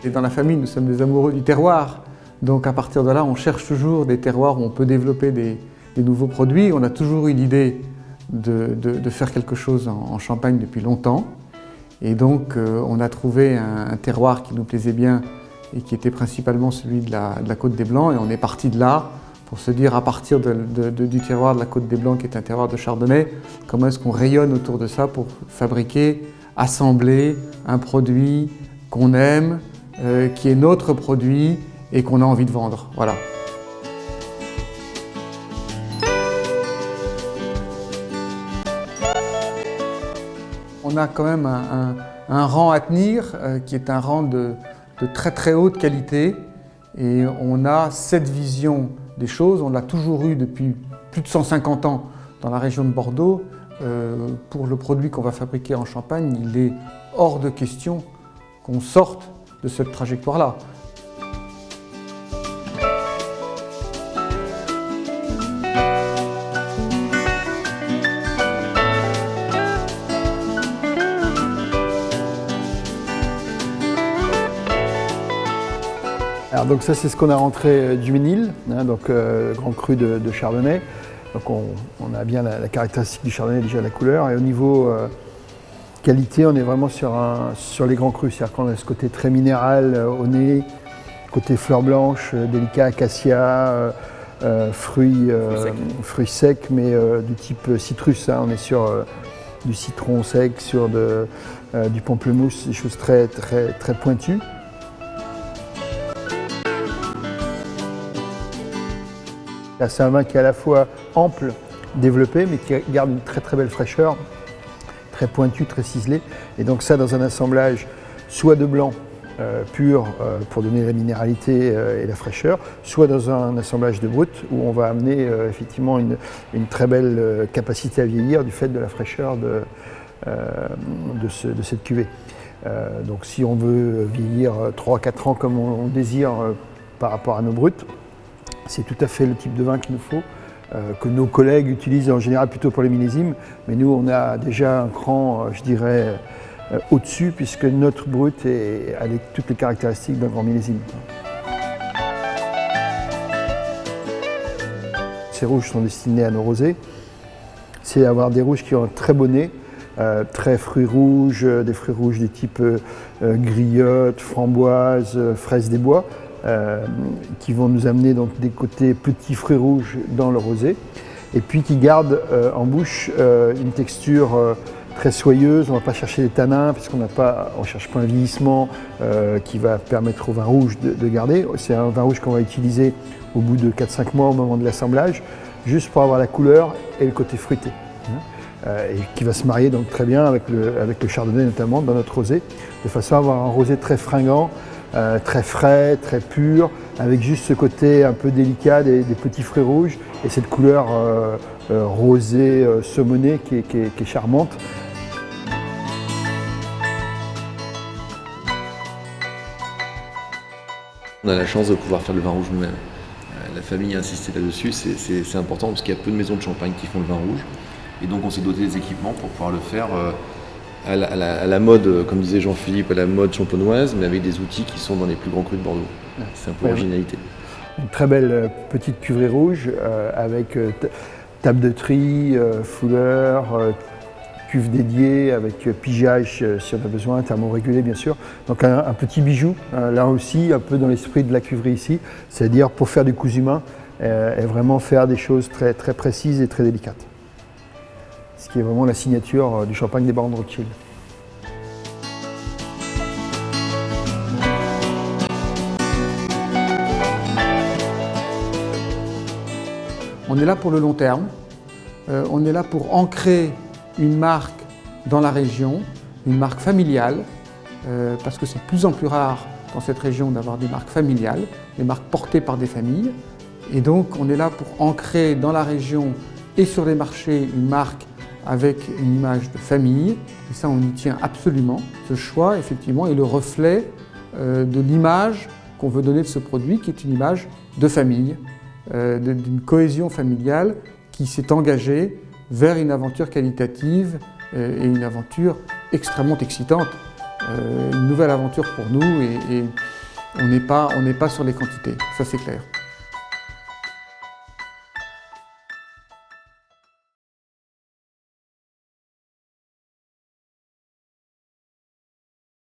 Et dans la famille, nous sommes des amoureux du terroir. Donc à partir de là, on cherche toujours des terroirs où on peut développer des nouveaux produits. On a toujours eu l'idée de faire quelque chose en Champagne depuis longtemps. Et donc on a trouvé un terroir qui nous plaisait bien et qui était principalement celui de la Côte des Blancs. Et on est parti de là pour se dire, à partir du terroir de la Côte des Blancs, qui est un terroir de Chardonnay, comment est-ce qu'on rayonne autour de ça pour fabriquer, assembler un produit qu'on aime, qui est notre produit et qu'on a envie de vendre. Voilà. On a quand même un rang à tenir qui est un rang de très très haute qualité et on a cette vision des choses. On l'a toujours eu depuis plus de 150 ans dans la région de Bordeaux. Pour le produit qu'on va fabriquer en Champagne, il est hors de question qu'on sorte de cette trajectoire-là. Alors donc ça c'est ce qu'on a rentré du Ménil, hein, donc grand cru de Chardonnay. Donc on a bien la caractéristique du Chardonnay, déjà la couleur. Et au niveau qualité, on est vraiment sur les grands crus, c'est-à-dire qu'on a ce côté très minéral au nez, côté fleurs blanches, délicat, acacia, fruits secs, mais du type citrus. Hein. On est sur du citron sec, sur du pamplemousse, des choses très, très, très pointues. C'est un vin qui est à la fois ample, développé, mais qui garde une très très belle fraîcheur, très pointue, très ciselée. Et donc ça dans un assemblage soit de blanc pur pour donner la minéralité et la fraîcheur, soit dans un assemblage de brut où on va amener effectivement une très belle capacité à vieillir du fait de la fraîcheur de cette cuvée. Donc si on veut vieillir 3-4 ans comme on désire par rapport à nos bruts, c'est tout à fait le type de vin qu'il nous faut, que nos collègues utilisent en général plutôt pour les millésimes, mais nous on a déjà un cran, je dirais, au-dessus, puisque notre brut a toutes les caractéristiques d'un grand millésime. Ces rouges sont destinés à nos rosés, c'est avoir des rouges qui ont un très beau nez, très fruits rouges, des fruits rouges des types griottes, framboises, fraises des bois, qui vont nous amener donc des côtés petits fruits rouges dans le rosé, et puis qui gardent en bouche une texture très soyeuse. On ne va pas chercher les tanins puisqu'on ne cherche pas un vieillissement qui va permettre au vin rouge de garder. C'est un vin rouge qu'on va utiliser au bout de 4-5 mois au moment de l'assemblage, juste pour avoir la couleur et le côté fruité. Et qui va se marier donc très bien avec le chardonnay notamment dans notre rosé, de façon à avoir un rosé très fringant, très frais, très pur, avec juste ce côté un peu délicat des petits fruits rouges et cette couleur rosée, saumonée qui est charmante. On a la chance de pouvoir faire le vin rouge nous-mêmes. La famille a insisté là-dessus, c'est important parce qu'il y a peu de maisons de champagne qui font le vin rouge. Et donc on s'est doté des équipements pour pouvoir le faire à la mode, comme disait Jean-Philippe, à la mode champenoise, mais avec des outils qui sont dans les plus grands crus de Bordeaux. C'est un peu l'originalité. Une très belle petite cuverie rouge avec table de tri, fouleur, cuve dédiée avec pigeage si on a besoin, thermorégulé bien sûr. Donc un petit bijou, là aussi un peu dans l'esprit de la cuverie ici, c'est-à-dire pour faire du cousu main et vraiment faire des choses très, très précises et très délicates. Ce qui est vraiment la signature du champagne des Barons de Rothschild. On est là pour le long terme, on est là pour ancrer une marque dans la région, une marque familiale, parce que c'est de plus en plus rare dans cette région d'avoir des marques familiales, des marques portées par des familles. Et donc on est là pour ancrer dans la région et sur les marchés une marque avec une image de famille, et ça on y tient absolument. Ce choix effectivement est le reflet de l'image qu'on veut donner de ce produit, qui est une image de famille, d'une cohésion familiale qui s'est engagée vers une aventure qualitative et une aventure extrêmement excitante. Une nouvelle aventure pour nous et On n'est pas sur les quantités, ça c'est clair.